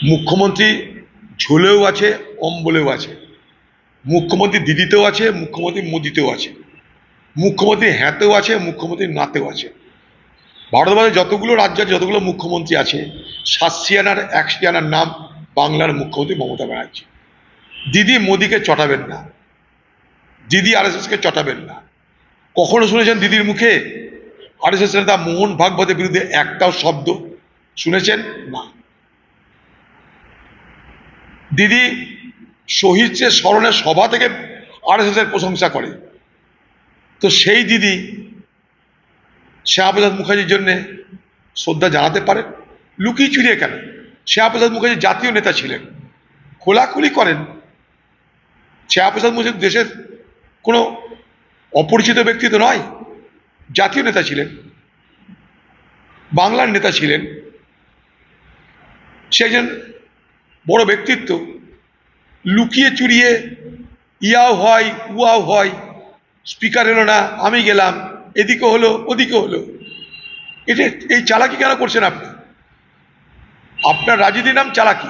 মুখ্যমন্ত্রী ঝোলেও আছে, অম্বলেও আছে। মুখ্যমন্ত্রী দিদিতেও আছে, মুখ্যমন্ত্রী মোদিতেও আছে। মুখ্যমন্ত্রী হ্যাঁতেও আছে, মুখ্যমন্ত্রী নাতেও আছে। ভারতবর্ষে যতগুলো রাজ্য আছে, যতগুলো মুখ্যমন্ত্রী আছে, ৭০ আনার ১০০ আনার নাম বাংলার মুখ্যমন্ত্রী মমতা ব্যানার্জি। দিদি মোদিকে চটাবেন না, দিদি আরএসএসকে চটাবেন না। কখনো শুনেছেন দিদির মুখে আরএসএস নেতা মোহন ভাগবতের বিরুদ্ধে একটাও শব্দ শুনেছেন? না। দিদি শহীদদের স্মরণে সভা থেকে আরএসএস এর প্রশংসা করে। তো সেই দিদি শ্যামাপ্রসাদ মুখার্জির জন্য শ্রদ্ধা জানাতে পারেন, লুকিয়ে চুরিয়ে কেন? শ্যামাপ্রসাদ মুখার্জি জাতীয় নেতা ছিলেন, খোলাখুলি করেন। শ্যামাপ্রসাদ মুখার্জি দেশের কোনো অপরিচিত ব্যক্তি তো নয়, জাতীয় নেতা ছিলেন, বাংলার নেতা ছিলেন, সে একজন বড় ব্যক্তিত্ব। লুকিয়ে চুরিয়ে ইয়াও হয় উয়াও হয়, স্পিকার এলো না আমি গেলাম, এদিকে হলো ওদিকে হলো, এটা এই চালাকি কেন করছেন আপনি? আপনার রাজনীতির নাম চালাকি।